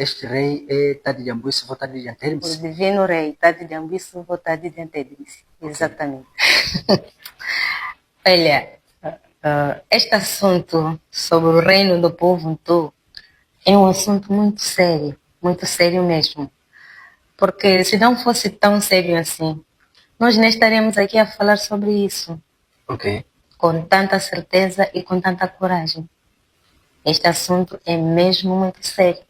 Este rei é Tade de Ambuíço, votado de O Antelmes? divino rei, Tade de Ambiço, votado de Antedice. Exatamente. Olha, este assunto sobre o reino do povo Hutu é um assunto muito sério mesmo. Porque se não fosse tão sério assim, nós nem estaríamos aqui a falar sobre isso Ok. com tanta certeza e com tanta coragem. Este assunto é mesmo muito sério.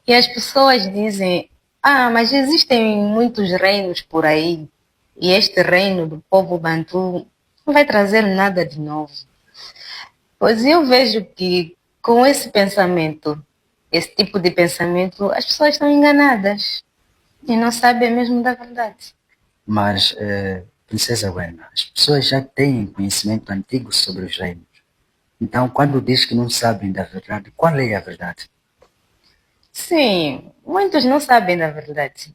E as pessoas dizem: ah, mas existem muitos reinos por aí, e este reino do povo Bantu não vai trazer nada de novo. Pois eu vejo que com esse pensamento, esse tipo de pensamento, as pessoas estão enganadas e não sabem mesmo da verdade. Mas, Princesa Wena, as pessoas já têm conhecimento antigo sobre os reinos. Então, quando diz que não sabem da verdade, qual é a verdade? Sim, muitos não sabem da verdade.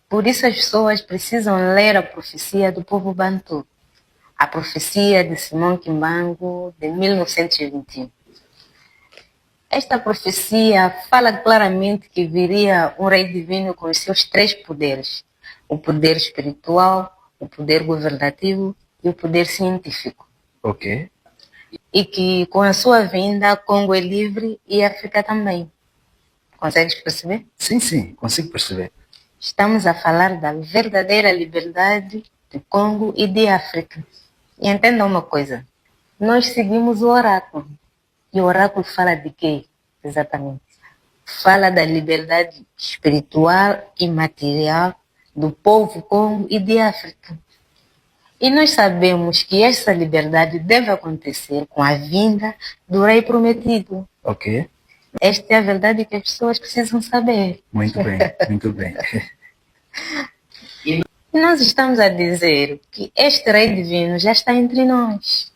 Por isso as pessoas precisam ler a profecia do povo Bantu, a profecia de Simão Kimbangu de 1921. Esta profecia fala claramente que viria um rei divino com os seus três poderes: o poder espiritual, o poder governativo e o poder científico. Ok. E que com a sua vinda, Congo é livre e África também. Consegues perceber? Sim, sim, consigo perceber. Estamos a falar da verdadeira liberdade de Congo e de África. E entenda uma coisa: nós seguimos o oráculo. E o oráculo fala de quê? Exatamente. Fala da liberdade espiritual e material do povo Congo e de África. E nós sabemos que essa liberdade deve acontecer com a vinda do rei prometido. Ok. Esta é a verdade que as pessoas precisam saber. Muito bem, muito bem. E nós estamos a dizer que este rei divino já está entre nós.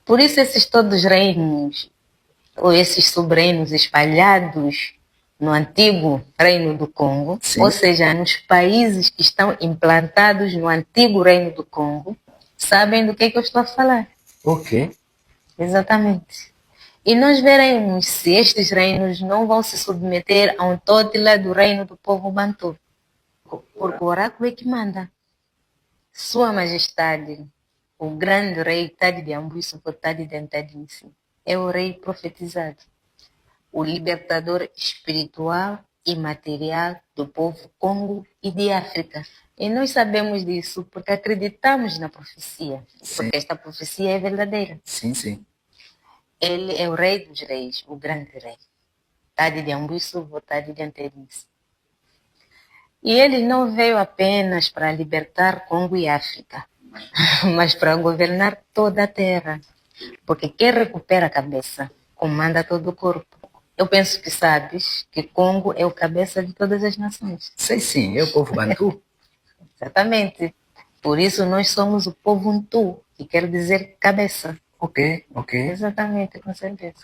Por isso esses todos reinos, ou esses sobreinos espalhados no antigo reino do Congo, Sim. ou seja, nos países que estão implantados no antigo reino do Congo, sabem do que eu estou a falar. Ok. Exatamente. E nós veremos se estes reinos não vão se submeter a um tótila do reino do povo Bantu. Porque o oráculo é que manda. Sua Majestade, o grande rei Tade de Ambuíço Tade de Antadice, é o rei profetizado, o libertador espiritual e material do povo Congo e de África. E nós sabemos disso porque acreditamos na profecia, porque esta profecia é verdadeira. Sim, sim. Ele é o rei dos reis, o grande rei. Tade de Ambuíço Tade de Antadice. E ele não veio apenas para libertar Congo e África, mas para governar toda a terra. Porque quem recupera a cabeça comanda todo o corpo. Eu penso que sabes que Congo é o cabeça de todas as nações. Sei sim, é o povo Bantu. Exatamente. Por isso nós somos o povo Untu, que quer dizer cabeça. Ok, ok. Exatamente, com certeza.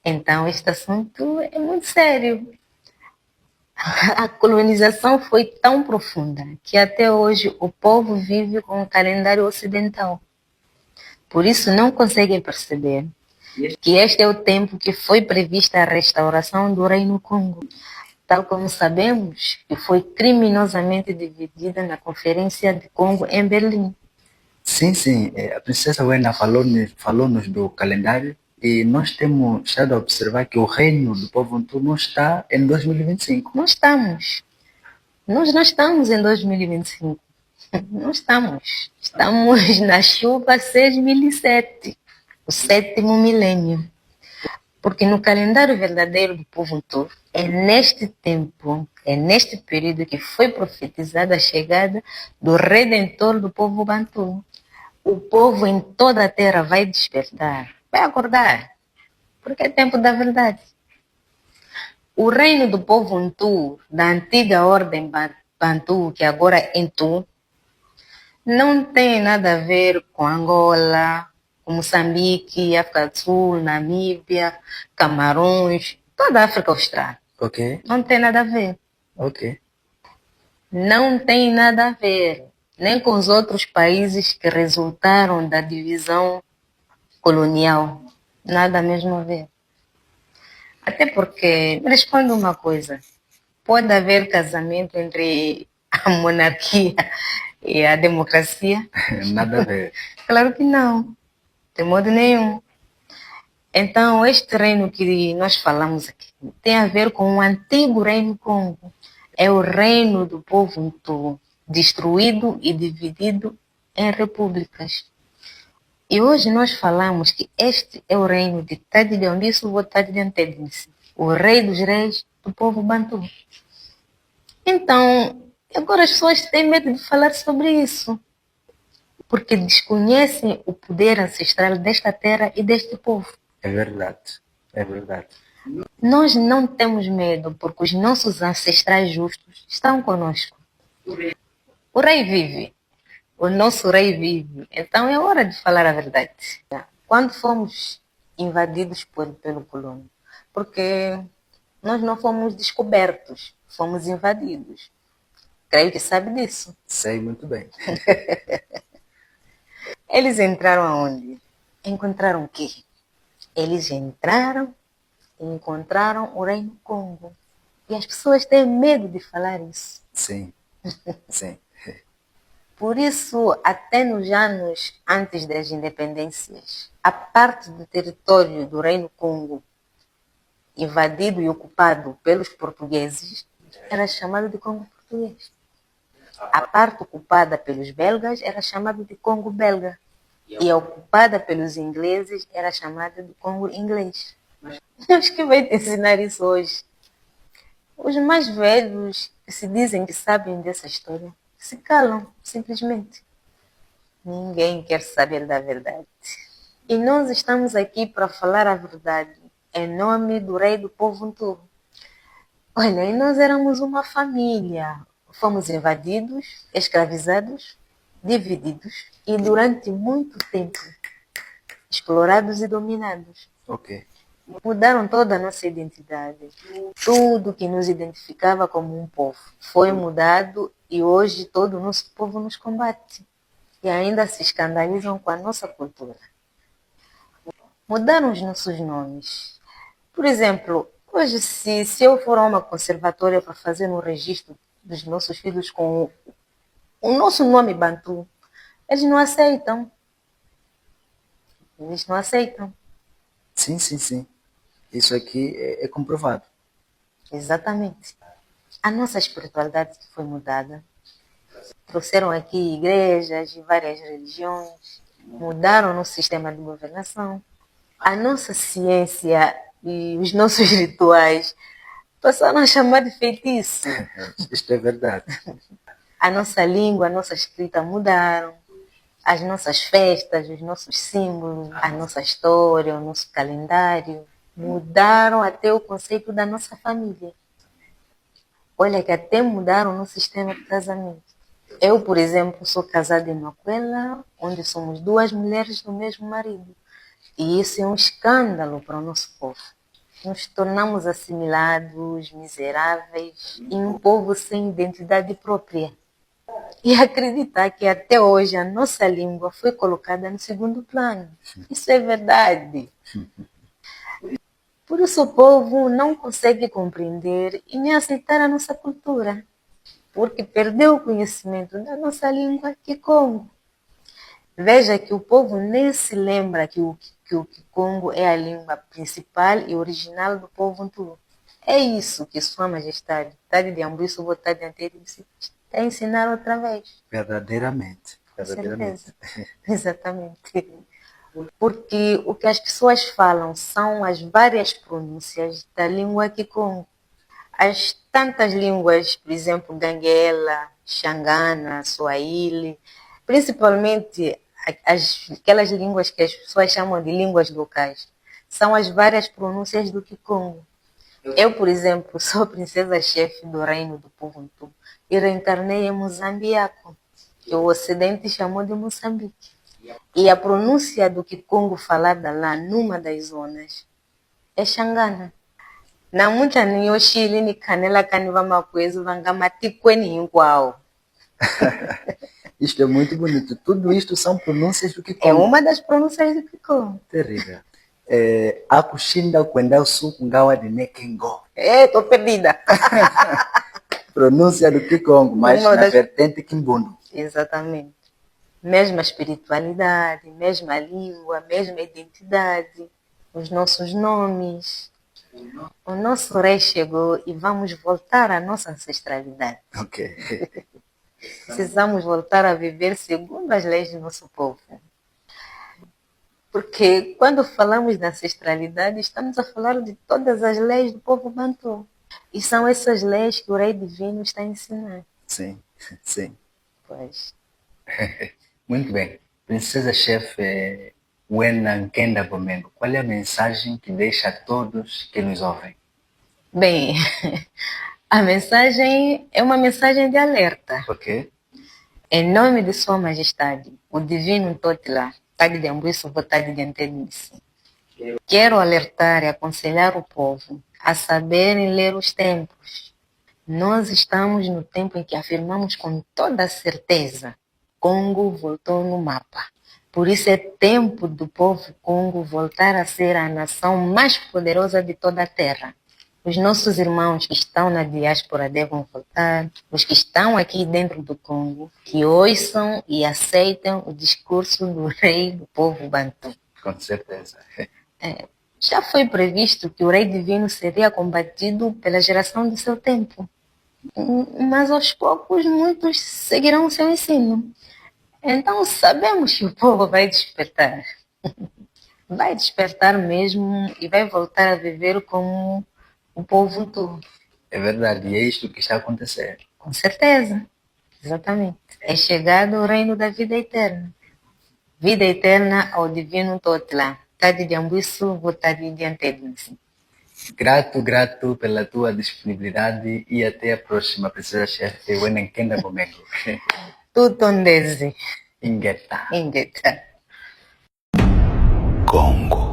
Então este assunto é muito sério. A colonização foi tão profunda que até hoje o povo vive com o calendário ocidental. Por isso não conseguem perceber que este é o tempo que foi prevista a restauração do Reino Congo, tal como sabemos que foi criminosamente dividida na Conferência de Congo em Berlim. Sim, sim. A princesa Wena falou-nos do calendário e nós temos estado a observar que o reino do povo Hutu não está em 2025. Não estamos. Nós não estamos em 2025. Não estamos. Estamos na chuva 6007, o sétimo milênio. Porque no calendário verdadeiro do povo Hutu, é neste tempo, é neste período que foi profetizada a chegada do Redentor do povo Bantu. O povo em toda a terra vai despertar, vai acordar, porque é tempo da verdade. O reino do povo Hutu, da antiga ordem Bantu, que agora é Hutu, não tem nada a ver com Angola, com Moçambique, África do Sul, Namíbia, Camarões, toda a África Austral. Ok, Não tem nada a ver. ok. Não tem nada a ver. Nem com os outros países que resultaram da divisão colonial. Nada mesmo a ver. Até porque, me responde uma coisa, pode haver casamento entre a monarquia e a democracia? Nada a ver. Claro que não, de modo nenhum. Então, este reino que nós falamos aqui tem a ver com o antigo reino Congo. É o reino do povo Hutu, destruído e dividido em repúblicas. E hoje nós falamos que este é o reino de Tade de Ambiço, Tade de Antednice, o rei dos reis do povo Bantu. Então, agora as pessoas têm medo de falar sobre isso, porque desconhecem o poder ancestral desta terra e deste povo. É verdade. É verdade. Nós não temos medo, porque os nossos ancestrais justos estão conosco. O rei vive. O nosso rei vive. Então é hora de falar a verdade. Quando fomos invadidos pelo colono, porque nós não fomos descobertos, fomos invadidos. Creio que sabe disso. Sei muito bem. Eles entraram aonde? Encontraram o quê? Eles entraram e encontraram o reino Congo. E as pessoas têm medo de falar isso. Sim. Sim. Por isso, até nos anos antes das independências, a parte do território do Reino Congo, invadido e ocupado pelos portugueses, era chamado de Congo português. A parte ocupada pelos belgas era chamada de Congo belga. E a ocupada pelos ingleses era chamada de Congo inglês. Acho que vai te ensinar isso hoje. Os mais velhos que se dizem que sabem dessa história se calam, simplesmente. Ninguém quer saber da verdade. E nós estamos aqui para falar a verdade, em nome do rei do povo Hutu. Olha, e nós éramos uma família. Fomos invadidos, escravizados, divididos e durante muito tempo explorados e dominados. Ok. Mudaram toda a nossa identidade. Tudo que nos identificava como um povo foi mudado e hoje todo o nosso povo nos combate. E ainda se escandalizam com a nossa cultura. Mudaram os nossos nomes. Por exemplo, hoje se eu for a uma conservatória para fazer um registro dos nossos filhos com o nosso nome Bantu, eles não aceitam. Eles não aceitam. Sim, sim, sim. Isso aqui é comprovado. Exatamente. A nossa espiritualidade foi mudada. Trouxeram aqui igrejas de várias religiões, mudaram o nosso sistema de governação. A nossa ciência e os nossos rituais passaram a chamar de feitiço. Isto é verdade. A nossa língua, a nossa escrita mudaram. As nossas festas, os nossos símbolos, a nossa história, o nosso calendário. Mudaram até o conceito da nossa família. Olha que até mudaram no sistema de casamento. Eu, por exemplo, sou casada em Macuela, onde somos duas mulheres do mesmo marido. E isso é um escândalo para o nosso povo. Nos tornamos assimilados, miseráveis e um povo sem identidade própria. E acreditar que até hoje a nossa língua foi colocada no segundo plano. Isso é verdade. Por isso o povo não consegue compreender e nem aceitar a nossa cultura, porque perdeu o conhecimento da nossa língua Kikongo. Veja que o povo nem se lembra que o Kikongo é a língua principal e original do povo Hutu. É isso que Sua Majestade, Tade de Ambiço, Tade de Antednice, está a ensinar outra vez. Verdadeiramente. Verdadeiramente. Exatamente. Porque o que as pessoas falam são as várias pronúncias da língua Kikongo. As tantas línguas, por exemplo, Ganguela, Xangana, Swahili, principalmente aquelas línguas que as pessoas chamam de línguas locais, são as várias pronúncias do Kikongo. Eu, por exemplo, sou princesa-chefe do reino do povo Hutu e reencarnei em Moçambiaco, que o Ocidente chamou de Moçambique. E a pronúncia do Kikongo falada lá numa das zonas é Xangana. Na muita niyo Chile ni canela caniva macoeso vangamatikweni igual. Isto é muito bonito. Tudo isto são pronúncias do É Kikongo. uma das pronúncias do Kikongo. Terrível. Akushinda kwenda usuku ngawa de nekengo. Tô perdida. Pronúncia do Kikongo, mas na vertente Kimbundu. Exatamente. Mesma espiritualidade, mesma língua, mesma identidade, os nossos nomes. O nosso rei chegou e vamos voltar à nossa ancestralidade. Ok. Precisamos voltar a viver segundo as leis do nosso povo. Porque quando falamos de ancestralidade, estamos a falar de todas as leis do povo Bantu. E são essas leis que o Rei Divino está ensinando. Sim, sim. Pois. Muito bem. Princesa Chefe Wena Nkenda Bomengo, qual é a mensagem que deixa a todos que nos ouvem? Bem, a mensagem é uma mensagem de alerta. Ok. Em nome de Sua Majestade, o Divino Totila, Tade de Ambuíço, Votade de Antenice, quero alertar e aconselhar o povo a saberem ler os tempos. Nós estamos no tempo em que afirmamos com toda certeza: Congo voltou no mapa. Por isso é tempo do povo Congo voltar a ser a nação mais poderosa de toda a terra. Os nossos irmãos que estão na diáspora devem voltar, os que estão aqui dentro do Congo, que ouçam e aceitem o discurso do rei do povo Bantu. Com certeza. Já foi previsto que o Rei Divino seria combatido pela geração do seu tempo, mas aos poucos muitos seguirão o seu ensino. Então sabemos que o povo vai despertar. Vai despertar mesmo e vai voltar a viver como o povo todo. É verdade, e é isto que está a acontecer. Com certeza, exatamente. É chegado o reino da vida eterna. Vida eterna ao Divino Totila. Tade de Ambuíço, Votade de Antenice. Grato pela tua disponibilidade e até a próxima, Princesa Chefe Wena Nkenda Bomengo. Tutondese. Ingeta. Ingeta. Congo.